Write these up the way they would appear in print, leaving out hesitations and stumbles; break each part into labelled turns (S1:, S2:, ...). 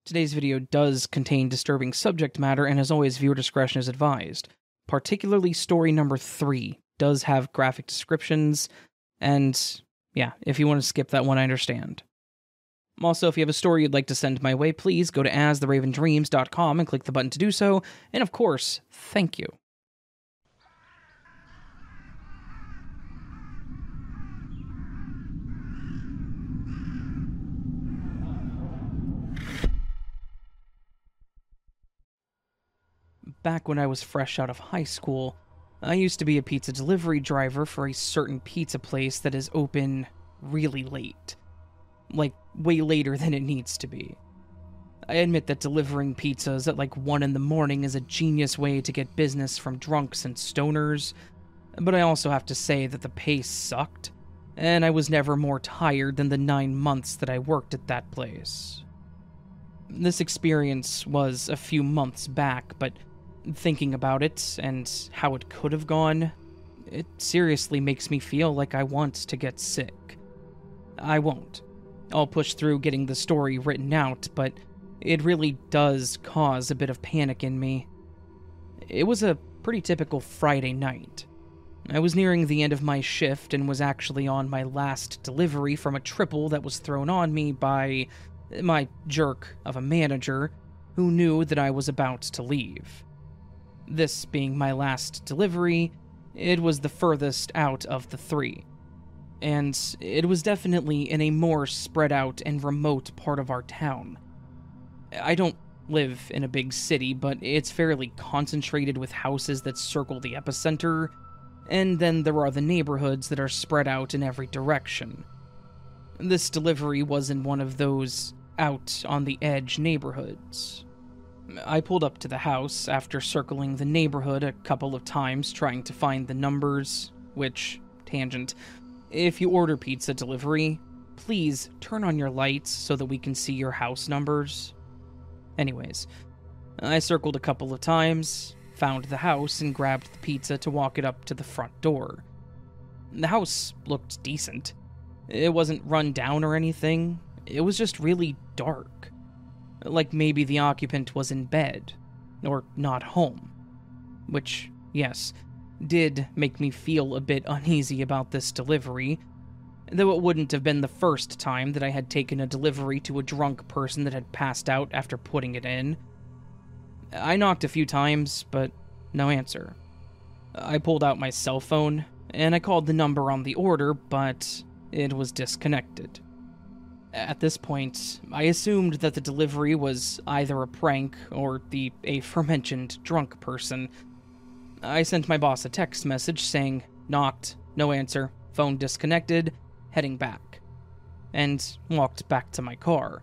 S1: Today's video does contain disturbing subject matter, and as always, viewer discretion is advised. Particularly story number 3 does have graphic descriptions, and yeah, if you want to skip that one, I understand. Also, if you have a story you'd like to send my way, please go to astheravendreams.com and click the button to do so, and of course, thank you. Back when I was fresh out of high school, I used to be a pizza delivery driver for a certain pizza place that is open really late. Like, way later than it needs to be. I admit that delivering pizzas at like 1 in the morning is a genius way to get business from drunks and stoners, but I also have to say that the pace sucked, and I was never more tired than the 9 months that I worked at that place. This experience was a few months back, but thinking about it and how it could have gone, it seriously makes me feel like I want to get sick. I won't. I'll push through getting the story written out, but it really does cause a bit of panic in me. It was a pretty typical Friday night. I was nearing the end of my shift and was actually on my last delivery from a triple that was thrown on me by my jerk of a manager who knew that I was about to leave. This being my last delivery, it was the furthest out of the 3. And it was definitely in a more spread out and remote part of our town. I don't live in a big city, but it's fairly concentrated with houses that circle the epicenter, and then there are the neighborhoods that are spread out in every direction. This delivery was in one of those out on the edge neighborhoods. I pulled up to the house after circling the neighborhood a couple of times trying to find the numbers, which, tangent, if you order pizza delivery, please turn on your lights so that we can see your house numbers. Anyways, I circled a couple of times, found the house, and grabbed the pizza to walk it up to the front door. The house looked decent. It wasn't run down or anything, it was just really dark. Like maybe the occupant was in bed, or not home. Which, yes, did make me feel a bit uneasy about this delivery, though it wouldn't have been the first time that I had taken a delivery to a drunk person that had passed out after putting it in. I knocked a few times, but no answer. I pulled out my cell phone, and I called the number on the order, but it was disconnected. At this point, I assumed that the delivery was either a prank or the aforementioned drunk person. I sent my boss a text message saying, knocked, no answer, phone disconnected, heading back, and walked back to my car.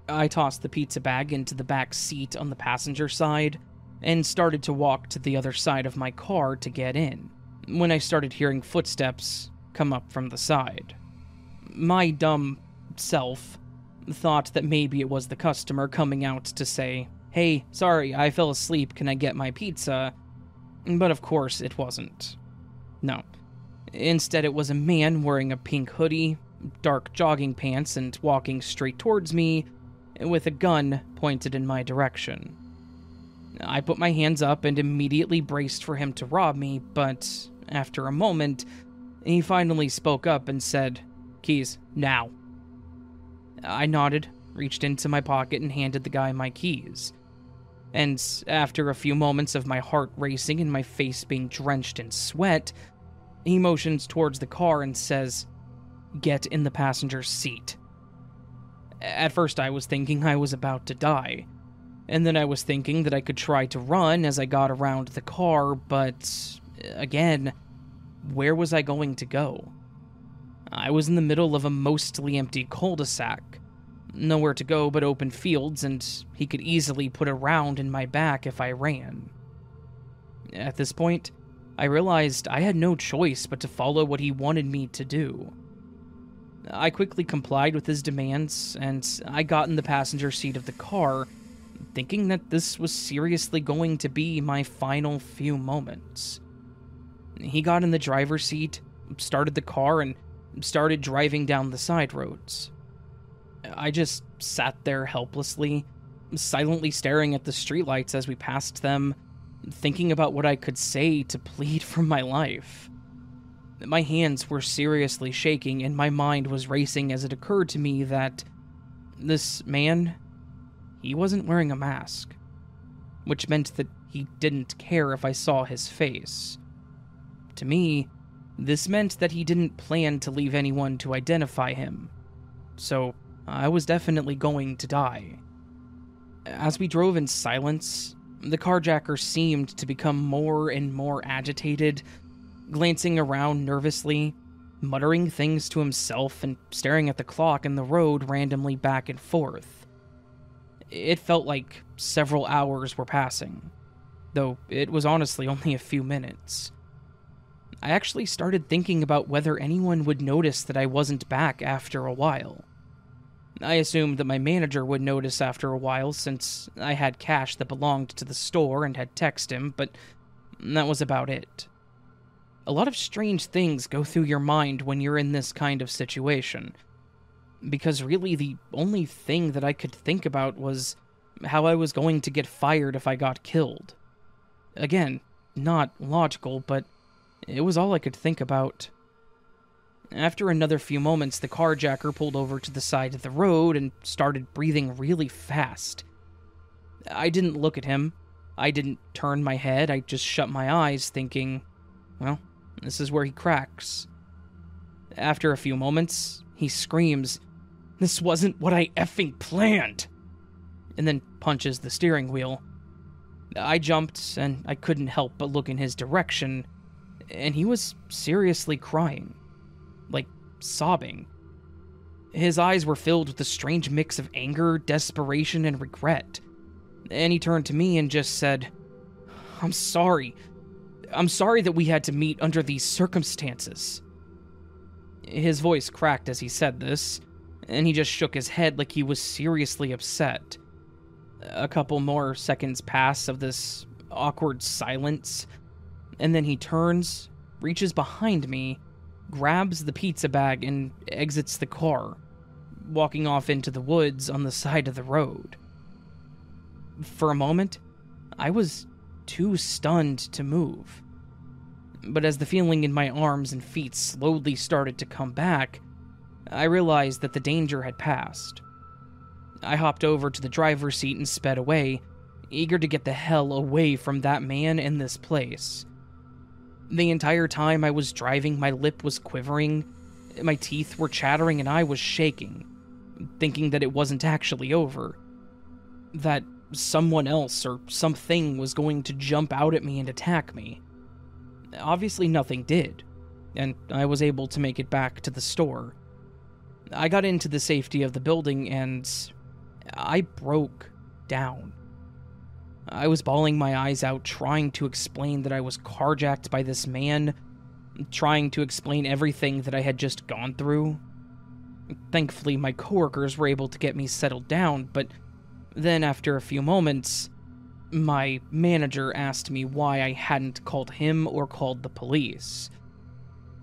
S1: I tossed the pizza bag into the back seat on the passenger side and started to walk to the other side of my car to get in, when I started hearing footsteps come up from the side. My dumb self thought that maybe it was the customer coming out to say, "Hey, sorry, I fell asleep, can I get my pizza?" But of course it wasn't. No. Instead it was a man wearing a pink hoodie, dark jogging pants, and walking straight towards me with a gun pointed in my direction. I put my hands up and immediately braced for him to rob me, but after a moment, he finally spoke up and said, "Keys, now." I nodded, reached into my pocket, and handed the guy my keys. And after a few moments of my heart racing and my face being drenched in sweat, he motions towards the car and says, "Get in the passenger seat." At first I was thinking I was about to die, and then I was thinking that I could try to run as I got around the car, but again, where was I going to go? I was in the middle of a mostly empty cul-de-sac. Nowhere to go but open fields, and he could easily put a round in my back if I ran. At this point, I realized I had no choice but to follow what he wanted me to do. I quickly complied with his demands, and I got in the passenger seat of the car, thinking that this was seriously going to be my final few moments. He got in the driver's seat, started the car, and started driving down the side roads. I just sat there helplessly, silently staring at the streetlights as we passed them, thinking about what I could say to plead for my life. My hands were seriously shaking and my mind was racing as it occurred to me that this man, he wasn't wearing a mask, which meant that he didn't care if I saw his face. To me, this meant that he didn't plan to leave anyone to identify him, so I was definitely going to die. As we drove in silence, the carjacker seemed to become more and more agitated, glancing around nervously, muttering things to himself and staring at the clock in the road randomly back and forth. It felt like several hours were passing, though it was honestly only a few minutes. I actually started thinking about whether anyone would notice that I wasn't back after a while. I assumed that my manager would notice after a while since I had cash that belonged to the store and had texted him, but that was about it. A lot of strange things go through your mind when you're in this kind of situation, because really the only thing that I could think about was how I was going to get fired if I got killed. Again, not logical, but it was all I could think about. After another few moments, the carjacker pulled over to the side of the road and started breathing really fast. I didn't look at him. I didn't turn my head. I just shut my eyes, thinking, well, this is where he cracks. After a few moments, he screams, "This wasn't what I effing planned!" and then punches the steering wheel. I jumped, and I couldn't help but look in his direction, and he was seriously crying. Like, sobbing. His eyes were filled with a strange mix of anger, desperation, and regret. And he turned to me and just said, I'm sorry that we had to meet under these circumstances." His voice cracked as he said this, and he just shook his head like he was seriously upset. A couple more seconds pass of this awkward silence, and then he turns, reaches behind me, grabs the pizza bag, and exits the car, walking off into the woods on the side of the road. For a moment, I was too stunned to move. But as the feeling in my arms and feet slowly started to come back, I realized that the danger had passed. I hopped over to the driver's seat and sped away, eager to get the hell away from that man and this place. The entire time I was driving, my lip was quivering, my teeth were chattering, and I was shaking, thinking that it wasn't actually over. That someone else or something was going to jump out at me and attack me. Obviously nothing did, and I was able to make it back to the store. I got into the safety of the building and I broke down. I was bawling my eyes out, trying to explain that I was carjacked by this man, trying to explain everything that I had just gone through. Thankfully, my coworkers were able to get me settled down, but then after a few moments, my manager asked me why I hadn't called him or called the police.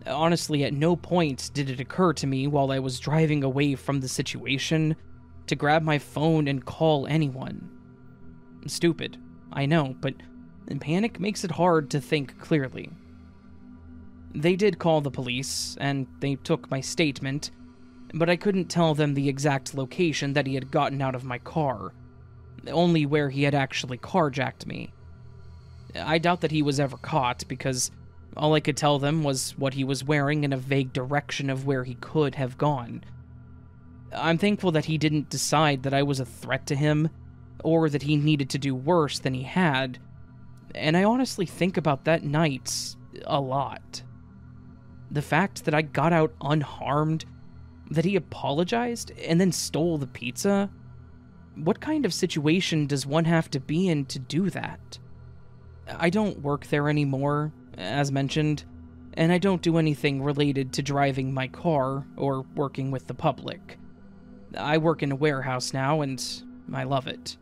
S1: Honestly, at no point did it occur to me while I was driving away from the situation to grab my phone and call anyone. Stupid, I know, but panic makes it hard to think clearly. They did call the police, and they took my statement, but I couldn't tell them the exact location that he had gotten out of my car, only where he had actually carjacked me. I doubt that he was ever caught, because all I could tell them was what he was wearing and a vague direction of where he could have gone. I'm thankful that he didn't decide that I was a threat to him, or that he needed to do worse than he had, and I honestly think about that night a lot. The fact that I got out unharmed, that he apologized and then stole the pizza. What kind of situation does one have to be in to do that? I don't work there anymore, as mentioned, and I don't do anything related to driving my car or working with the public. I work in a warehouse now, and I love it.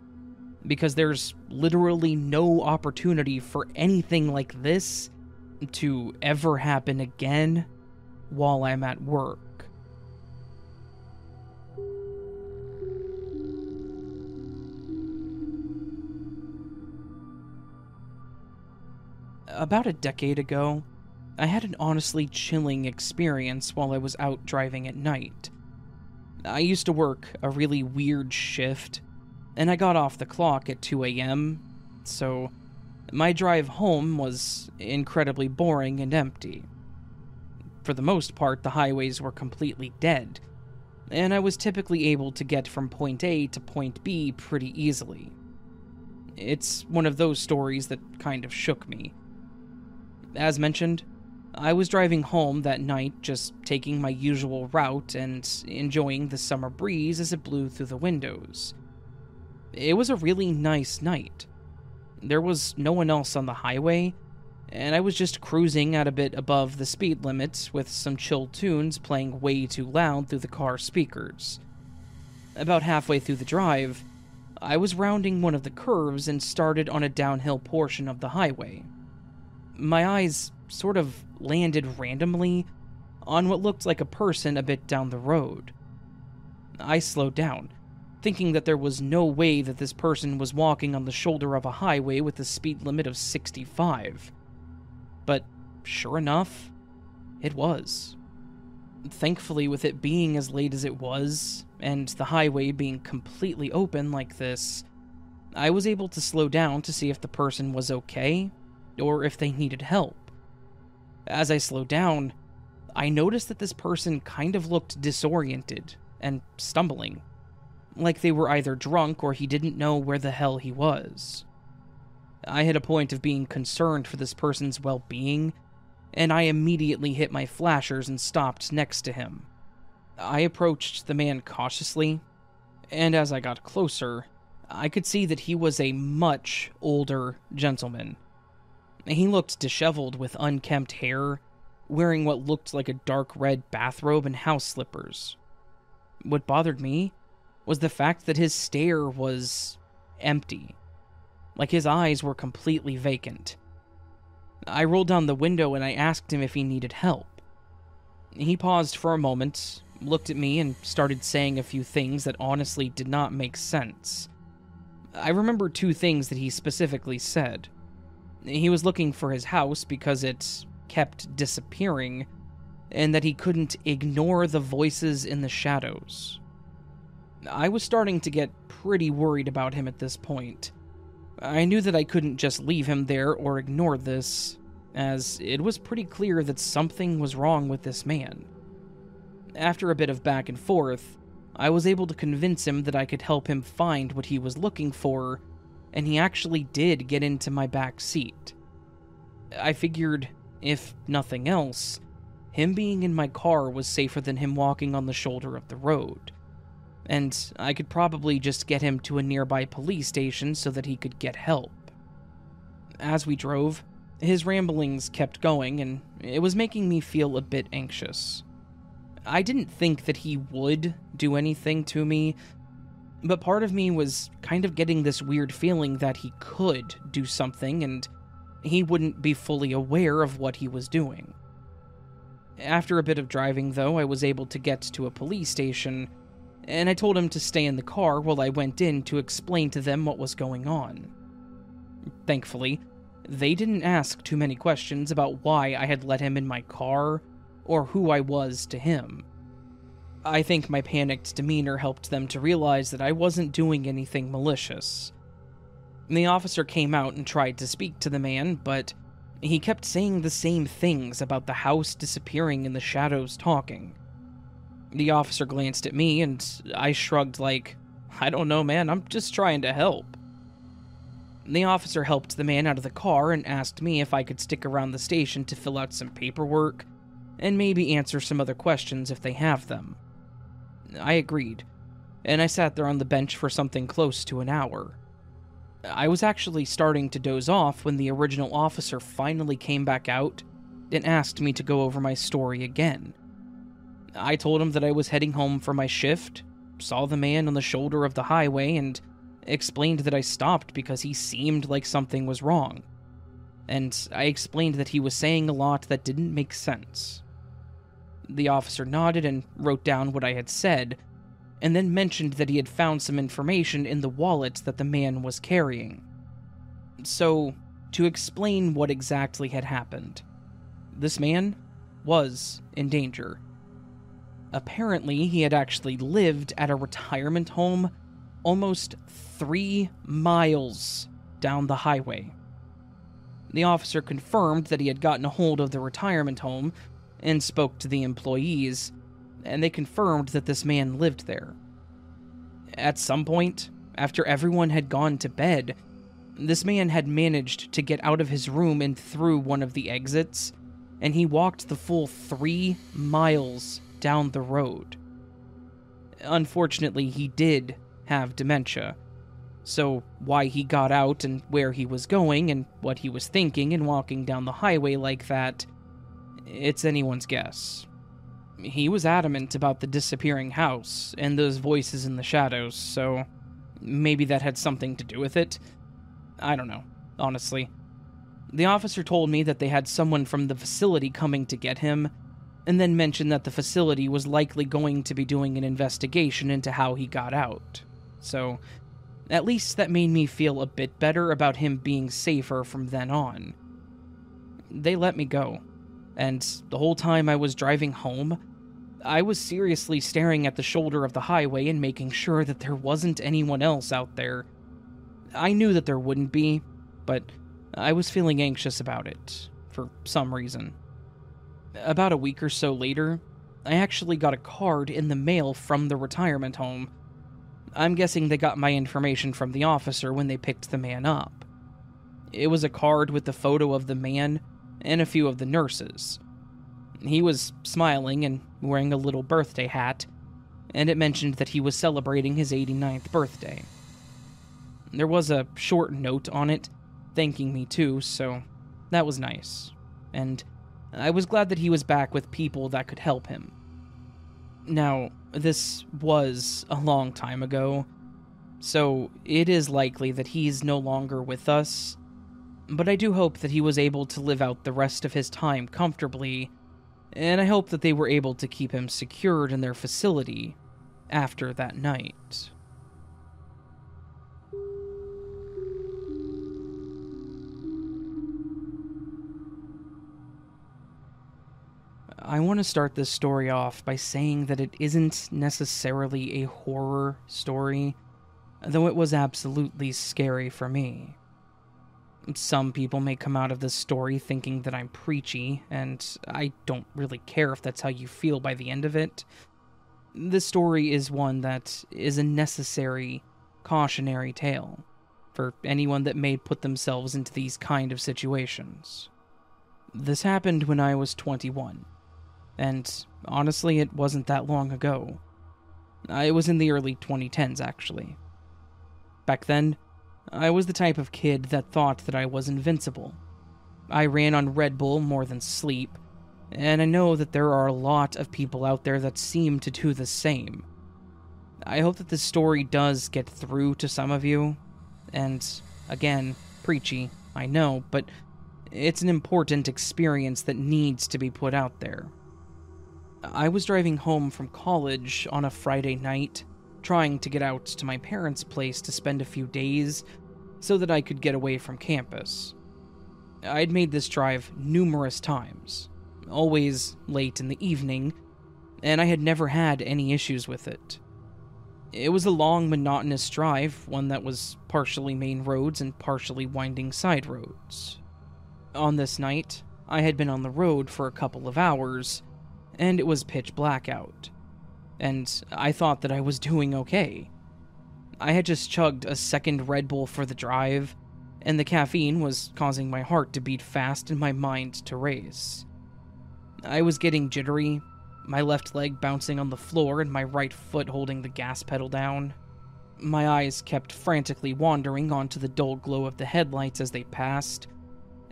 S1: Because there's literally no opportunity for anything like this to ever happen again while I'm at work. About a decade ago, I had an honestly chilling experience while I was out driving at night. I used to work a really weird shift, and I got off the clock at 2 a.m., so my drive home was incredibly boring and empty. For the most part, the highways were completely dead, and I was typically able to get from point A to point B pretty easily. It's one of those stories that kind of shook me. As mentioned, I was driving home that night, just taking my usual route and enjoying the summer breeze as it blew through the windows. It was a really nice night. There was no one else on the highway, and I was just cruising at a bit above the speed limit with some chill tunes playing way too loud through the car speakers. About halfway through the drive, I was rounding one of the curves and started on a downhill portion of the highway. My eyes sort of landed randomly on what looked like a person a bit down the road. I slowed down, thinking that there was no way that this person was walking on the shoulder of a highway with a speed limit of 65. But sure enough, it was. Thankfully, with it being as late as it was, and the highway being completely open like this, I was able to slow down to see if the person was okay, or if they needed help. As I slowed down, I noticed that this person kind of looked disoriented and stumbling, like they were either drunk or he didn't know where the hell he was. I hit a point of being concerned for this person's well-being, and I immediately hit my flashers and stopped next to him. I approached the man cautiously, and as I got closer, I could see that he was a much older gentleman. He looked disheveled with unkempt hair, wearing what looked like a dark red bathrobe and house slippers. What bothered me was the fact that his stare was empty, like his eyes were completely vacant. I rolled down the window and I asked him if he needed help. He paused for a moment, looked at me, and started saying a few things that honestly did not make sense. I remember two things that he specifically said. He was looking for his house because it kept disappearing, and that he couldn't ignore the voices in the shadows. I was starting to get pretty worried about him at this point. I knew that I couldn't just leave him there or ignore this, as it was pretty clear that something was wrong with this man. After a bit of back and forth, I was able to convince him that I could help him find what he was looking for, and he actually did get into my back seat. I figured, if nothing else, him being in my car was safer than him walking on the shoulder of the road, and I could probably just get him to a nearby police station so that he could get help. As we drove, his ramblings kept going, and it was making me feel a bit anxious. I didn't think that he would do anything to me, but part of me was kind of getting this weird feeling that he could do something and he wouldn't be fully aware of what he was doing. After a bit of driving, though, I was able to get to a police station, and I told him to stay in the car while I went in to explain to them what was going on. Thankfully, they didn't ask too many questions about why I had let him in my car or who I was to him. I think my panicked demeanor helped them to realize that I wasn't doing anything malicious. The officer came out and tried to speak to the man, but he kept saying the same things about the house disappearing and the shadows talking. The officer glanced at me, and I shrugged like, I don't know, man, I'm just trying to help. The officer helped the man out of the car and asked me if I could stick around the station to fill out some paperwork, and maybe answer some other questions if they have them. I agreed, and I sat there on the bench for something close to an hour. I was actually starting to doze off when the original officer finally came back out and asked me to go over my story again. I told him that I was heading home for my shift, saw the man on the shoulder of the highway, and explained that I stopped because he seemed like something was wrong. And I explained that he was saying a lot that didn't make sense. The officer nodded and wrote down what I had said, and then mentioned that he had found some information in the wallet that the man was carrying. So, to explain what exactly had happened. This man was in danger. Apparently, he had actually lived at a retirement home almost 3 miles down the highway. The officer confirmed that he had gotten a hold of the retirement home and spoke to the employees, and they confirmed that this man lived there. At some point, after everyone had gone to bed, this man had managed to get out of his room and through one of the exits, and he walked the full 3 miles down the road. Unfortunately, he did have dementia, so why he got out and where he was going and what he was thinking and walking down the highway like that, it's anyone's guess. He was adamant about the disappearing house and those voices in the shadows, so maybe that had something to do with it. I don't know, honestly. The officer told me that they had someone from the facility coming to get him, and then mentioned that the facility was likely going to be doing an investigation into how he got out. So, at least that made me feel a bit better about him being safer from then on. They let me go, and the whole time I was driving home, I was seriously staring at the shoulder of the highway and making sure that there wasn't anyone else out there. I knew that there wouldn't be, but I was feeling anxious about it, for some reason. About a week or so later, I actually got a card in the mail from the retirement home. I'm guessing they got my information from the officer when they picked the man up. It was a card with the photo of the man and a few of the nurses. He was smiling and wearing a little birthday hat, and it mentioned that he was celebrating his 89th birthday. There was a short note on it, thanking me too, so that was nice. And I was glad that he was back with people that could help him. Now, this was a long time ago, so it is likely that he's no longer with us, but I do hope that he was able to live out the rest of his time comfortably, and I hope that they were able to keep him secured in their facility after that night. I want to start this story off by saying that it isn't necessarily a horror story, though it was absolutely scary for me. Some people may come out of this story thinking that I'm preachy, and I don't really care if that's how you feel by the end of it. This story is one that is a necessary, cautionary tale for anyone that may put themselves into these kind of situations. This happened when I was 21. And honestly, it wasn't that long ago. It was in the early 2010s, actually. Back then, I was the type of kid that thought that I was invincible. I ran on Red Bull more than sleep, and I know that there are a lot of people out there that seem to do the same. I hope that this story does get through to some of you, and again, preachy, I know, but it's an important experience that needs to be put out there. I was driving home from college on a Friday night, trying to get out to my parents' place to spend a few days so that I could get away from campus. I'd made this drive numerous times, always late in the evening, and I had never had any issues with it. It was a long, monotonous drive, one that was partially main roads and partially winding side roads. On this night, I had been on the road for a couple of hours, and it was pitch black out, and I thought that I was doing okay. I had just chugged a second Red Bull for the drive, and the caffeine was causing my heart to beat fast and my mind to race. I was getting jittery, my left leg bouncing on the floor and my right foot holding the gas pedal down. My eyes kept frantically wandering onto the dull glow of the headlights as they passed,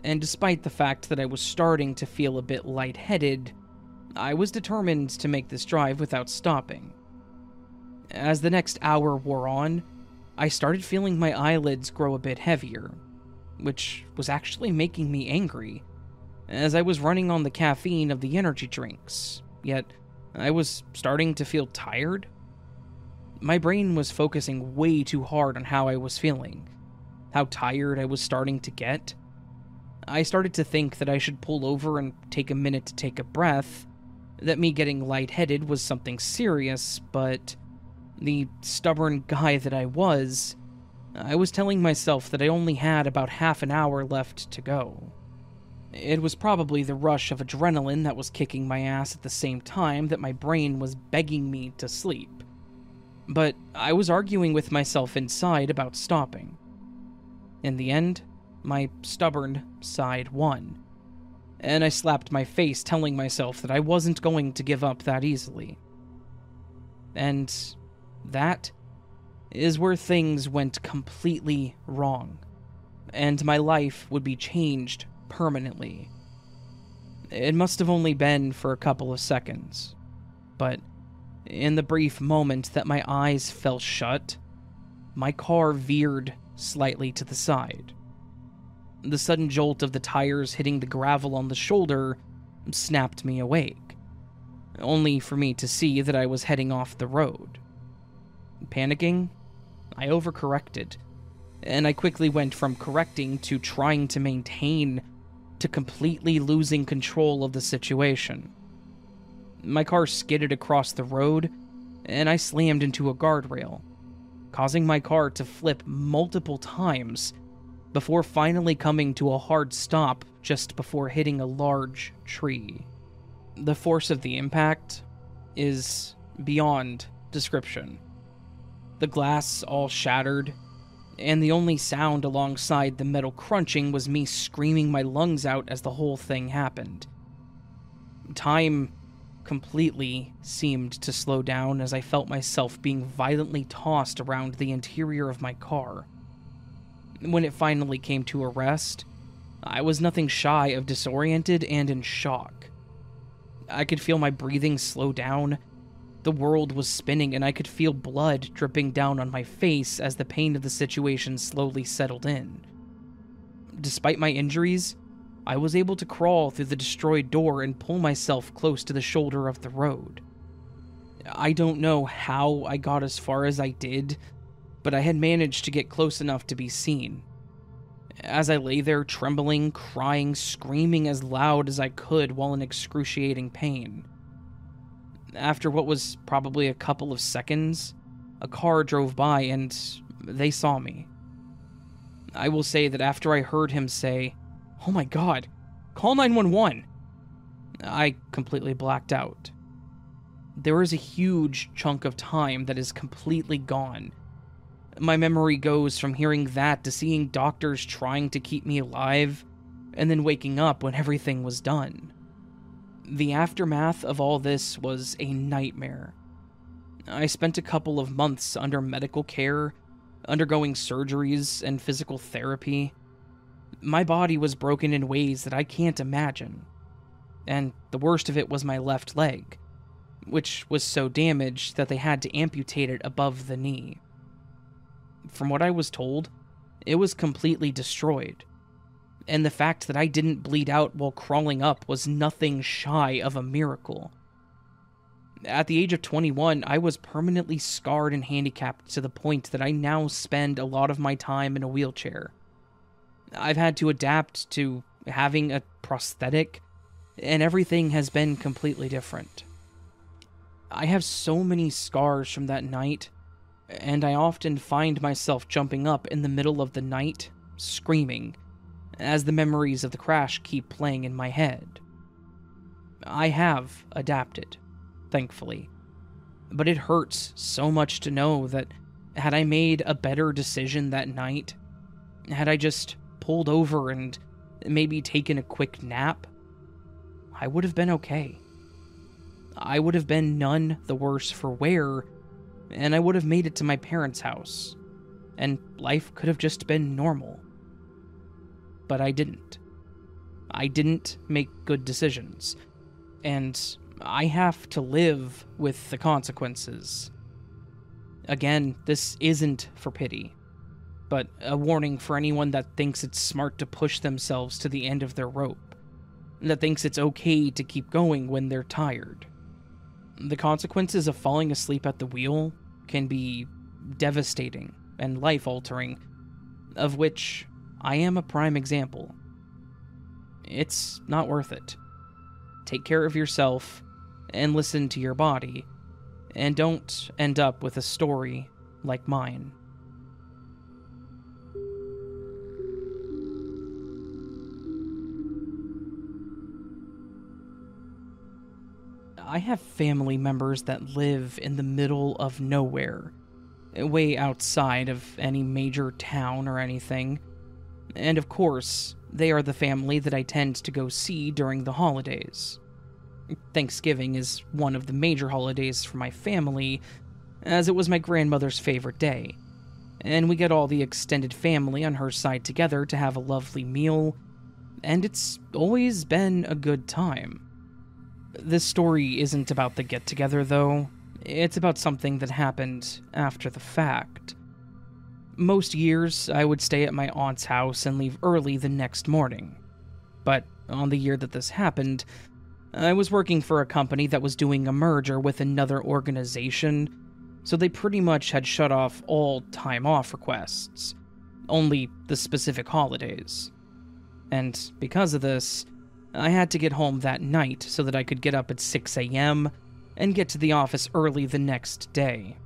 S1: and despite the fact that I was starting to feel a bit lightheaded, I was determined to make this drive without stopping. As the next hour wore on, I started feeling my eyelids grow a bit heavier, which was actually making me angry, as I was running on the caffeine of the energy drinks, yet I was starting to feel tired. My brain was focusing way too hard on how I was feeling, how tired I was starting to get, I started to think that I should pull over and take a minute to take a breath, that me getting lightheaded was something serious, but the stubborn guy that I was telling myself that I only had about half an hour left to go. It was probably the rush of adrenaline that was kicking my ass at the same time that my brain was begging me to sleep. But I was arguing with myself inside about stopping. In the end, my stubborn side won, and I slapped my face telling myself that I wasn't going to give up that easily. And that is where things went completely wrong, and my life would be changed permanently. It must have only been for a couple of seconds, but in the brief moment that my eyes fell shut, my car veered slightly to the side. The sudden jolt of the tires hitting the gravel on the shoulder snapped me awake, only for me to see that I was heading off the road. Panicking, I overcorrected, and I quickly went from correcting to trying to maintain to completely losing control of the situation. My car skidded across the road, and I slammed into a guardrail, causing my car to flip multiple times before finally coming to a hard stop just before hitting a large tree. The force of the impact is beyond description. The glass all shattered, and the only sound alongside the metal crunching was me screaming my lungs out as the whole thing happened. Time completely seemed to slow down as I felt myself being violently tossed around the interior of my car. When it finally came to a rest, I was nothing shy of disoriented and in shock. I could feel my breathing slow down. The world was spinning, and I could feel blood dripping down on my face as the pain of the situation slowly settled in. Despite my injuries, I was able to crawl through the destroyed door and pull myself close to the shoulder of the road. I don't know how I got as far as I did, but I had managed to get close enough to be seen. As I lay there trembling, crying, screaming as loud as I could while in excruciating pain. After what was probably a couple of seconds, a car drove by and they saw me. I will say that after I heard him say, "Oh my God, call 911," I completely blacked out. There is a huge chunk of time that is completely gone. My memory goes from hearing that to seeing doctors trying to keep me alive, and then waking up when everything was done. The aftermath of all this was a nightmare. I spent a couple of months under medical care, undergoing surgeries and physical therapy. My body was broken in ways that I can't imagine. And the worst of it was my left leg, which was so damaged that they had to amputate it above the knee. From what I was told, it was completely destroyed, and the fact that I didn't bleed out while crawling up was nothing shy of a miracle. At the age of 21, I was permanently scarred and handicapped to the point that I now spend a lot of my time in a wheelchair. I've had to adapt to having a prosthetic, and everything has been completely different. I have so many scars from that night, and I often find myself jumping up in the middle of the night, screaming, as the memories of the crash keep playing in my head. I have adapted, thankfully, but it hurts so much to know that had I made a better decision that night, had I just pulled over and maybe taken a quick nap, I would have been okay. I would have been none the worse for wear, and I would have made it to my parents' house, and life could have just been normal. But I didn't. I didn't make good decisions, and I have to live with the consequences. Again, this isn't for pity, but a warning for anyone that thinks it's smart to push themselves to the end of their rope, that thinks it's okay to keep going when they're tired. The consequences of falling asleep at the wheel can be devastating and life-altering, of which I am a prime example. it's not worth it. Take care of yourself and listen to your body, and don't end up with a story like mine. I have family members that live in the middle of nowhere, way outside of any major town or anything. And of course, they are the family that I tend to go see during the holidays. Thanksgiving is one of the major holidays for my family, as it was my grandmother's favorite day, and we get all the extended family on her side together to have a lovely meal, and it's always been a good time. This story isn't about the get-together, though. It's about something that happened after the fact. Most years, I would stay at my aunt's house and leave early the next morning. But on the year that this happened, I was working for a company that was doing a merger with another organization, so they pretty much had shut off all time-off requests, only the specific holidays. And because of this, I had to get home that night so that I could get up at 6 a.m. and get to the office early the next day.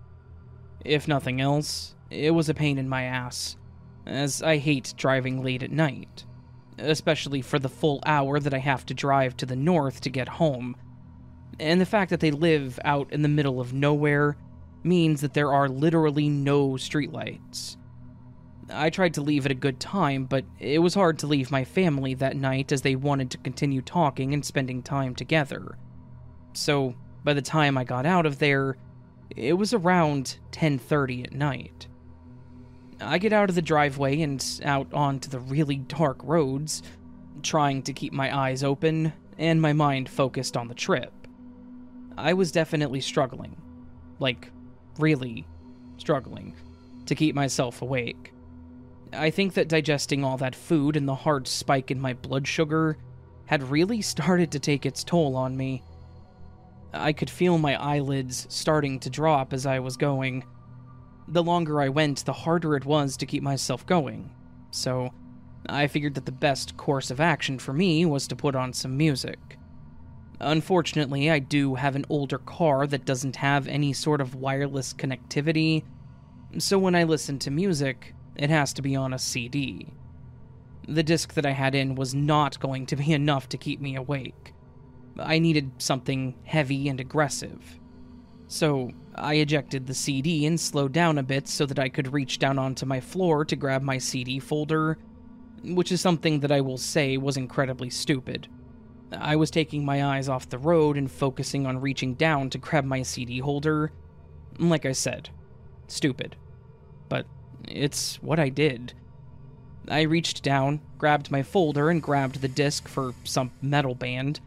S1: If nothing else, it was a pain in my ass, as I hate driving late at night, especially for the full hour that I have to drive to the north to get home. And the fact that they live out in the middle of nowhere means that there are literally no streetlights. I tried to leave at a good time, but it was hard to leave my family that night as they wanted to continue talking and spending time together. So, by the time I got out of there, it was around 10:30 at night. I get out of the driveway and out onto the really dark roads, trying to keep my eyes open and my mind focused on the trip. I was definitely struggling, like, really struggling, to keep myself awake. I think that digesting all that food and the hard spike in my blood sugar had really started to take its toll on me. I could feel my eyelids starting to drop as I was going. The longer I went, the harder it was to keep myself going, so I figured that the best course of action for me was to put on some music. Unfortunately, I do have an older car that doesn't have any sort of wireless connectivity, so when I listen to music, it has to be on a CD. The disc that I had in was not going to be enough to keep me awake. I needed something heavy and aggressive. So I ejected the CD and slowed down a bit so that I could reach down onto my floor to grab my CD folder, which is something that I will say was incredibly stupid. I was taking my eyes off the road and focusing on reaching down to grab my CD holder. Like I said, stupid. But it's what I did. I reached down, grabbed my folder, and grabbed the disc for some metal band,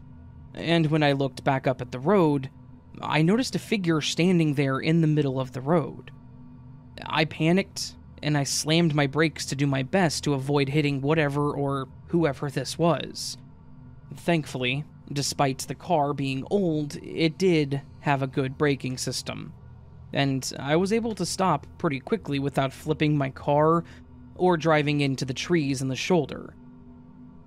S1: and when I looked back up at the road, I noticed a figure standing there in the middle of the road. I panicked, and I slammed my brakes to do my best to avoid hitting whatever or whoever this was. Thankfully, despite the car being old, it did have a good braking system, and I was able to stop pretty quickly without flipping my car or driving into the trees in the shoulder.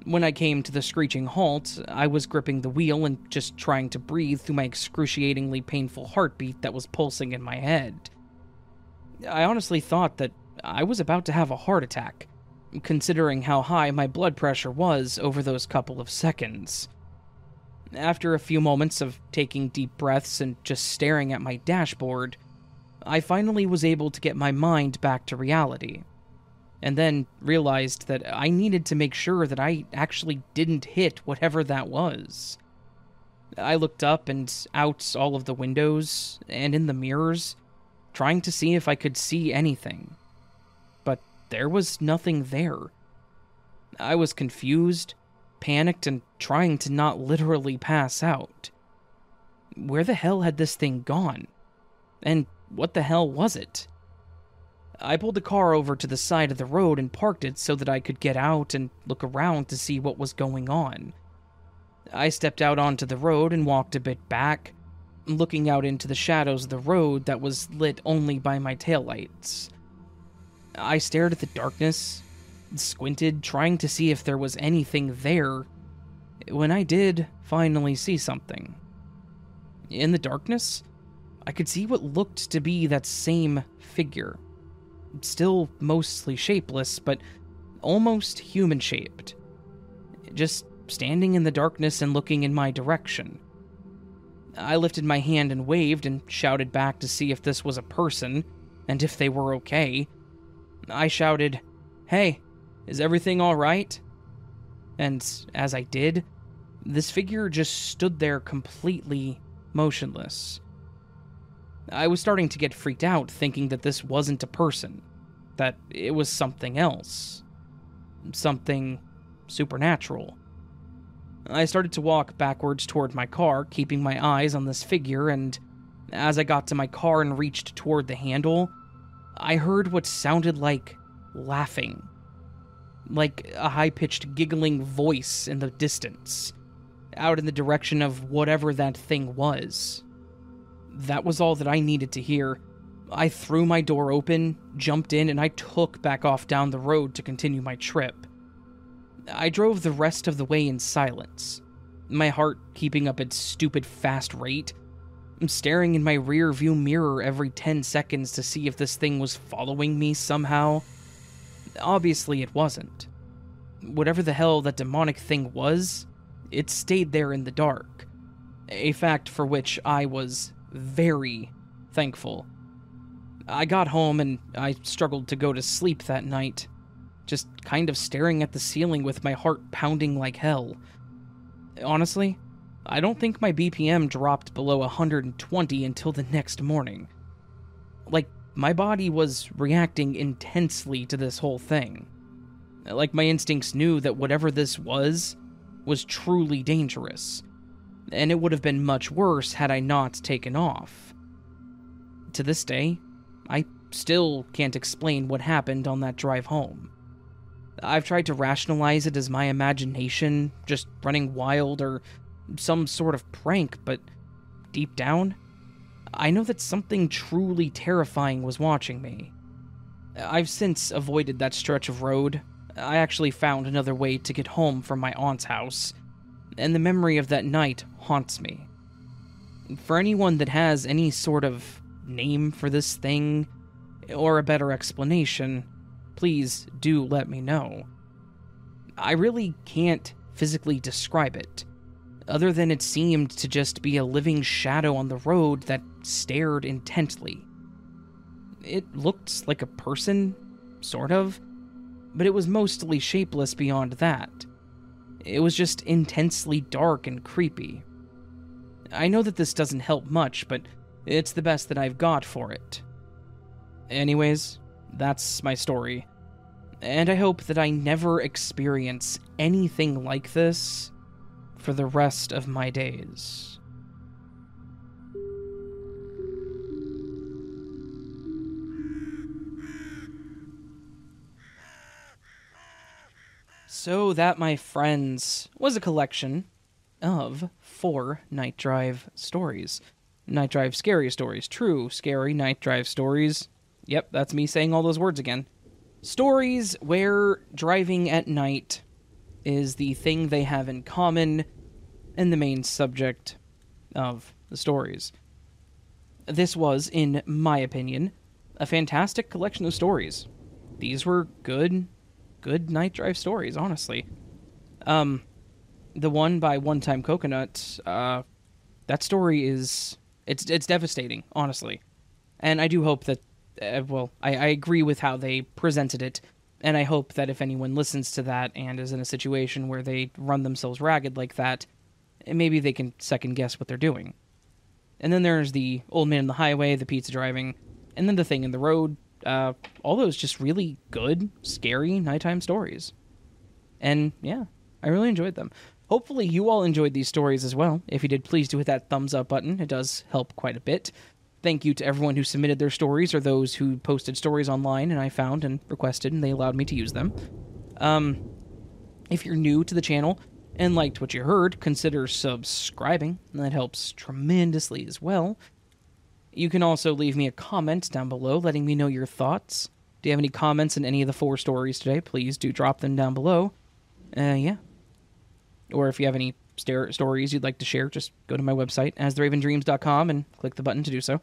S1: When I came to the screeching halt, I was gripping the wheel and just trying to breathe through my excruciatingly painful heartbeat that was pulsing in my head. I honestly thought that I was about to have a heart attack, considering how high my blood pressure was over those couple of seconds. After a few moments of taking deep breaths and just staring at my dashboard, I finally was able to get my mind back to reality, and then realized that I needed to make sure that I actually didn't hit whatever that was. I looked up and out all of the windows and in the mirrors, trying to see if I could see anything. But there was nothing there. I was confused, panicked, and trying to not literally pass out. Where the hell had this thing gone? And what the hell was it? I pulled the car over to the side of the road and parked it so that I could get out and look around to see what was going on. I stepped out onto the road and walked a bit back, looking out into the shadows of the road that was lit only by my taillights. I stared at the darkness, squinted, trying to see if there was anything there, when I did finally see something. In the darkness, I could see what looked to be that same figure. Still mostly shapeless, but almost human-shaped. Just standing in the darkness and looking in my direction. I lifted my hand and waved and shouted back to see if this was a person, and if they were okay. I shouted, "Hey, is everything alright?" And as I did, this figure just stood there completely motionless. I was starting to get freaked out, thinking that this wasn't a person, that it was something else. Something supernatural. I started to walk backwards toward my car, keeping my eyes on this figure, and as I got to my car and reached toward the handle, I heard what sounded like laughing. Like a high-pitched giggling voice in the distance, out in the direction of whatever that thing was. That was all that I needed to hear. I threw my door open, jumped in, and I took back off down the road to continue my trip. I drove the rest of the way in silence, my heart keeping up its stupid fast rate. I'm staring in my rear view mirror every 10 seconds to see if this thing was following me somehow. Obviously it wasn't. Whatever the hell that demonic thing was, it stayed there in the dark. A fact for which I was very thankful. I got home and I struggled to go to sleep that night, just kind of staring at the ceiling with my heart pounding like hell. Honestly, I don't think my BPM dropped below 120 until the next morning. Like, my body was reacting intensely to this whole thing. Like my instincts knew that whatever this was truly dangerous, and it would have been much worse had I not taken off. To this day, I still can't explain what happened on that drive home. I've tried to rationalize it as my imagination just running wild or some sort of prank, but deep down, I know that something truly terrifying was watching me. I've since avoided that stretch of road. I actually found another way to get home from my aunt's house, and the memory of that night haunts me. For anyone that has any sort of name for this thing, or a better explanation, please do let me know. I really can't physically describe it, other than it seemed to just be a living shadow on the road that stared intently. It looked like a person, sort of, but it was mostly shapeless beyond that. It was just intensely dark and creepy. I know that this doesn't help much, but it's the best that I've got for it. Anyways, that's my story, and I hope that I never experience anything like this for the rest of my days. So that, my friends, was a collection of 4 Night Drive stories. Night Drive scary stories. True, scary Night Drive stories. Yep, that's me saying all those words again. Stories where driving at night is the thing they have in common and the main subject of the stories. This was, in my opinion, a fantastic collection of stories. These were good Night Drive stories, honestly. The one by OneTimeCoconut, that story is... It's devastating, honestly. And I do hope that... I agree with how they presented it, and I hope that if anyone listens to that and is in a situation where they run themselves ragged like that, maybe they can second-guess what they're doing. And then there's the Old Man on the Highway, the pizza driving, and then the Thing in the Road. All those just really good, scary nighttime stories. And yeah, I really enjoyed them. Hopefully you all enjoyed these stories as well. If you did, please do hit that thumbs up button. It does help quite a bit. Thank you to everyone who submitted their stories or those who posted stories online and I found and requested and they allowed me to use them. If you're new to the channel and liked what you heard, consider subscribing. That helps tremendously as well. You can also leave me a comment down below letting me know your thoughts. Do you have any comments in any of the 4 stories today? Please do drop them down below. Yeah. Or if you have any stories you'd like to share, just go to my website, astheravendreams.com, and click the button to do so.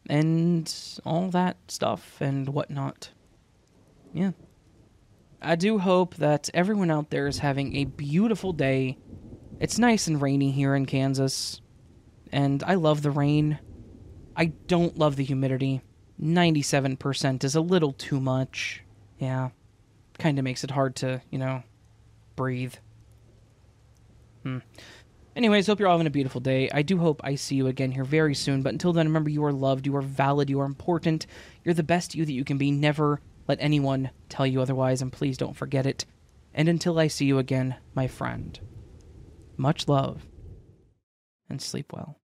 S1: And all that stuff and whatnot. Yeah. I do hope that everyone out there is having a beautiful day. It's nice and rainy here in Kansas, and I love the rain. I don't love the humidity. 97% is a little too much. Yeah. Kind of makes it hard to, breathe. Anyways, hope you're all having a beautiful day. I do hope I see you again here very soon, but until then, remember, you are loved, you are valid, you are important. You're the best you that you can be. Never let anyone tell you otherwise, and please don't forget it. And until I see you again, my friend, much love, and sleep well.